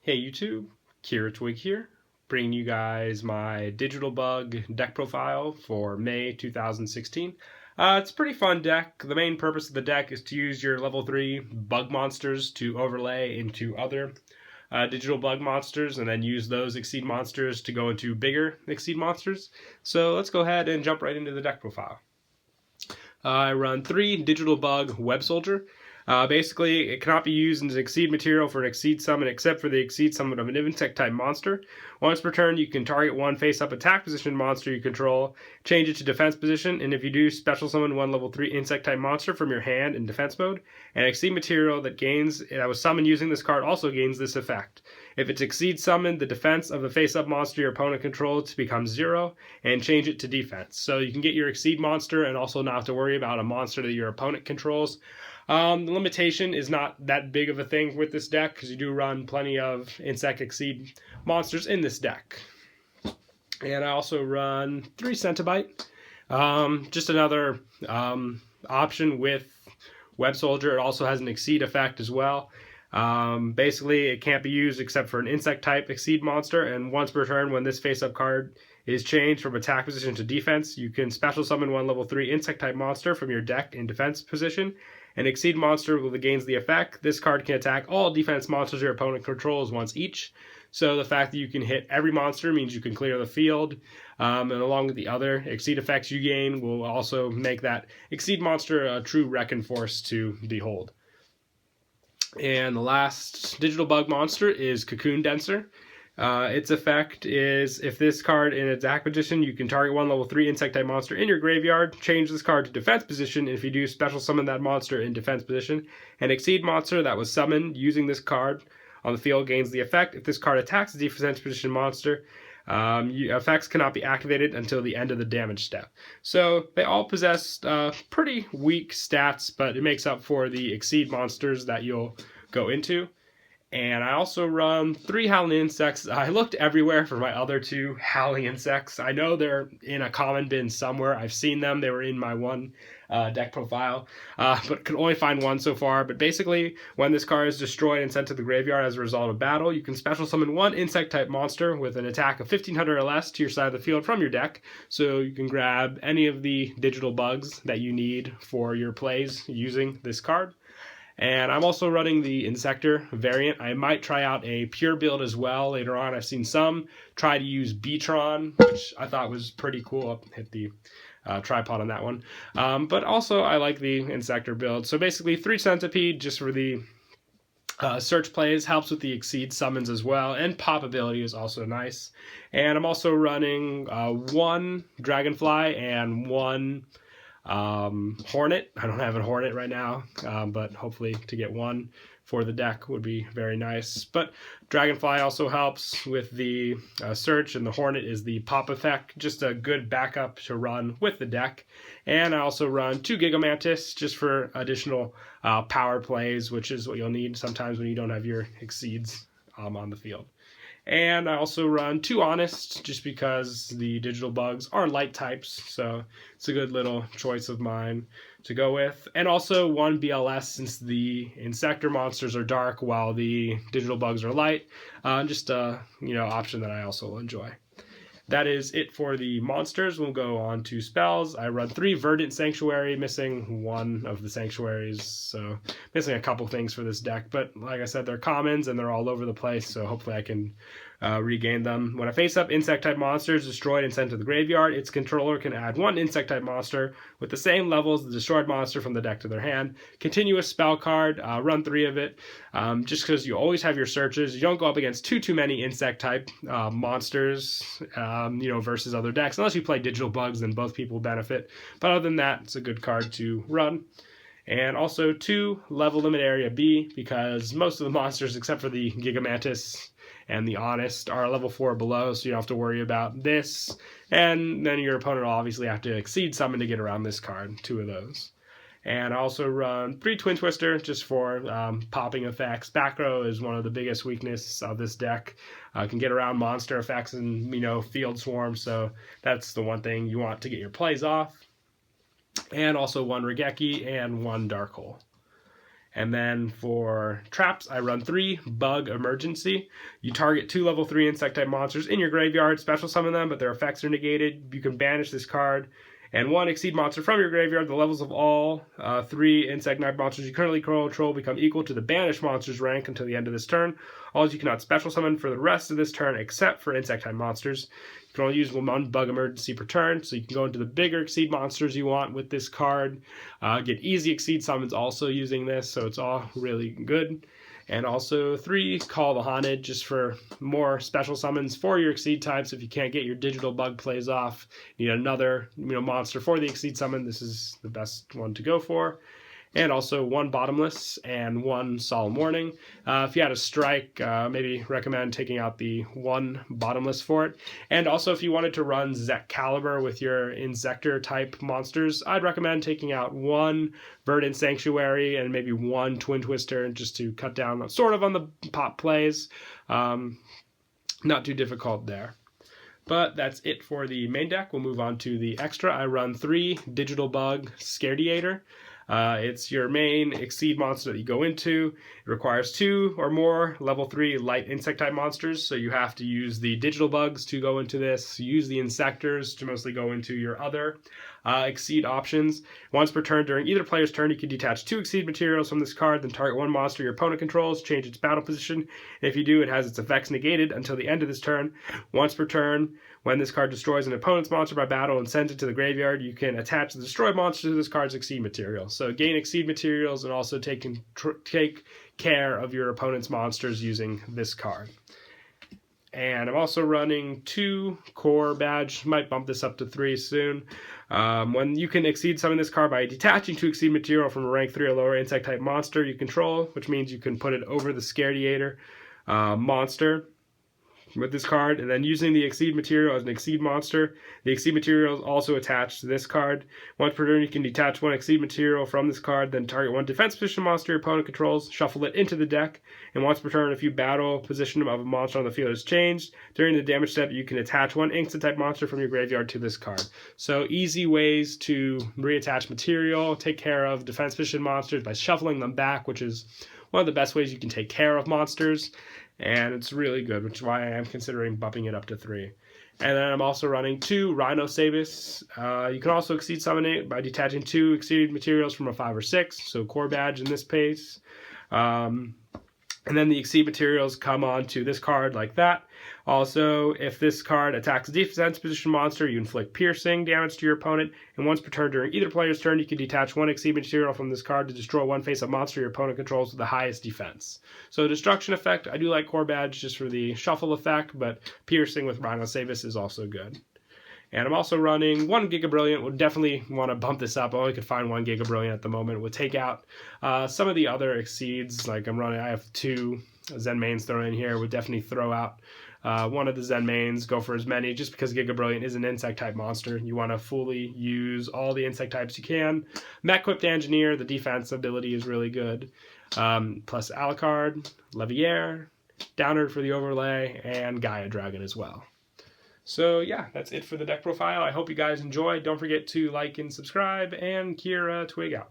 Hey YouTube, Kira Twig here, bringing you guys my Digital Bug deck profile for May 2016. It's a pretty fun deck. The main purpose of the deck is to use your level 3 bug monsters to overlay into other digital bug monsters and then use those Exceed monsters to go into bigger Exceed monsters. So let's go ahead and jump right into the deck profile. I run 3 Digital Bug Web Soldier. Basically, it cannot be used as Exceed material for an Exceed summon except for the Exceed summon of an insect type monster. Once per turn, you can target one face-up attack position monster you control, change it to defense position, and if you do, special summon one level 3 insect type monster from your hand in defense mode. And Exceed material that was summoned using this card also gains this effect. If it's Exceed summoned, the defense of the face-up monster your opponent controls becomes 0, and change it to defense. So you can get your Exceed monster and also not have to worry about a monster that your opponent controls. The limitation is not that big of a thing with this deck because you do run plenty of Insect Exceed monsters in this deck. And I also run 3 Centibite. Just another option with Web Soldier. It also has an Exceed effect as well. Basically, it can't be used except for an Insect type Exceed monster, and once per turn when this face-up card is changed from attack position to defense, you can special summon one level 3 Insect type monster from your deck in defense position. An Exceed monster gains the effect. This card can attack all defense monsters your opponent controls once each. So the fact that you can hit every monster means you can clear the field. And along with the other Exceed effects you gain will also make that Exceed monster a true wrecking force to behold. And the last digital bug monster is Cocoon Denser. Its effect is if this card in attack position, you can target one level 3 insect type monster in your graveyard, change this card to defense position, and if you do, special summon that monster in defense position. An Exceed monster that was summoned using this card on the field gains the effect. If this card attacks a defense position monster, effects cannot be activated until the end of the damage step. So they all possess pretty weak stats, but it makes up for the Exceed monsters that you'll go into. And I also run 3 Howling Insects. I looked everywhere for my other 2 Howling Insects. I know they're in a common bin somewhere. I've seen them. They were in my one deck profile, but could only find one so far. But basically, when this card is destroyed and sent to the graveyard as a result of battle, you can special summon one insect-type monster with an attack of 1500 or less to your side of the field from your deck. So you can grab any of the digital bugs that you need for your plays using this card. And I'm also running the Insector variant. I might try out a pure build as well later on. I've seen some try to use Beatron, which I thought was pretty cool. I'll hit the tripod on that one. But also I like the Insector build. So basically 3 Centipede just for the search plays, helps with the Exceed summons as well, and pop ability is also nice. And I'm also running 1 Dragonfly and 1 Hornet. I don't have a Hornet right now, but hopefully to get one for the deck would be very nice. But Dragonfly also helps with the search, and the Hornet is the pop effect, just a good backup to run with the deck. And I also run 2 Gigamantis just for additional power plays, which is what you'll need sometimes when you don't have your Exceeds on the field. And I also run 2 Honest just because the digital bugs are light types, so it's a good little choice of mine to go with. And also 1 BLS since the Insector monsters are dark while the digital bugs are light. Just a option that I also enjoy. That is it for the monsters. We'll go on to spells. I run 3 Verdant Sanctuary, missing 1 of the sanctuaries, so missing a couple things for this deck. But like I said, they're commons and they're all over the place, so hopefully I can regain them. When a face-up insect-type monster is destroyed and sent to the graveyard, its controller can add 1 insect-type monster with the same level as the destroyed monster from the deck to their hand. Continuous spell card, run 3 of it, just because you always have your searches. You don't go up against too many insect-type monsters, versus other decks. Unless you play digital bugs, then both people benefit. But other than that, it's a good card to run. And also 2 level limit area B, because most of the monsters, except for the Gigamantis and the Honest, are level 4 or below, so you don't have to worry about this. And then your opponent will obviously have to Exceed summon to get around this card, 2 of those. And I also run 3 Twin Twister just for popping effects. Back row is one of the biggest weaknesses of this deck. Can get around monster effects and field swarm, so that's the one thing you want to get your plays off. And also 1 Regeki and 1 Dark Hole. And then for traps, I run 3 Bug Emergency. You target 2 level 3 insect type monsters in your graveyard, special summon them, but their effects are negated. You can banish this card. And 1 Exceed monster from your graveyard. The levels of all 3 insect type monsters you currently control become equal to the banished monster's rank until the end of this turn. All you cannot special summon for the rest of this turn except for insect type monsters. You can only use 1 Bug Emergency per turn, so you can go into the bigger Exceed monsters you want with this card. Get easy Exceed summons also using this, so it's all really good. And also 3 Call the Haunted, just for more special summons for your Exceed types. If you can't get your digital bug plays off, you need another monster for the Exceed summon, this is the best one to go for. And also 1 Bottomless and 1 Solemn Warning. If you had a strike, maybe recommend taking out the 1 Bottomless for it. And also if you wanted to run Zek Caliber with your Insector type monsters, I'd recommend taking out 1 Verdant Sanctuary and maybe 1 Twin Twister just to cut down sort of on the pop plays. Not too difficult there. But that's it for the main deck. We'll move on to the extra. I run 3 Digital Bug Scarediator. It's your main Exceed monster that you go into. It requires 2 or more level 3 light insect type monsters, so you have to use the digital bugs to go into this, use the insectors to mostly go into your other Exceed options. Once per turn during either player's turn, you can detach 2 Exceed materials from this card, then target 1 monster your opponent controls, change its battle position, and if you do, it has its effects negated until the end of this turn. Once per turn, when this card destroys an opponent's monster by battle and sends it to the graveyard, you can attach the destroyed monster to this card's Exceed material. So gain Exceed materials and also take care of your opponent's monsters using this card. And I'm also running 2 Core Badge, might bump this up to 3 soon. When you can Exceed summon this card by detaching 2 Exceed material from a rank 3 or lower insect type monster you control, which means you can put it over the Scarediator monster with this card, and then using the Exceed material as an Exceed monster. The Exceed material is also attached to this card. Once per turn, you can detach 1 Exceed material from this card, then target 1 defense position monster your opponent controls, shuffle it into the deck, and once per turn, if you battle position of a monster on the field is changed, during the damage step, you can attach 1 instant type monster from your graveyard to this card. So easy ways to reattach material, take care of defense position monsters by shuffling them back, which is one of the best ways you can take care of monsters. And it's really good, which is why I am considering bumping it up to 3. And then I'm also running 2 Rhino Sabis. You can also Exceed summon it by detaching 2 Exceed materials from a 5 or 6, so Core Badge in this case. And then the Exceed materials come onto this card like that. Also, if this card attacks a defense position monster, you inflict piercing damage to your opponent, and once per turn during either player's turn, you can detach 1 Exceed material from this card to destroy 1 face-up monster your opponent controls with the highest defense. So destruction effect, I do like Core Badge just for the shuffle effect, but piercing with Rhino Sabis is also good. And I'm also running 1 Giga Brilliant. Would definitely want to bump this up. I only could find 1 Giga Brilliant at the moment. Would take out some of the other Exceeds. Like I have 2 Zen Mains thrown in here. Would definitely throw out one of the Zen Mains. Go for as many, just because Giga Brilliant is an insect type monster. You want to fully use all the insect types you can. Mech-equipped Engineer, the defense ability is really good. Plus Alucard, Leviaire, Downward for the overlay, and Gaia Dragon as well. So yeah, that's it for the deck profile. I hope you guys enjoyed. Don't forget to like and subscribe, and Kira Twig out.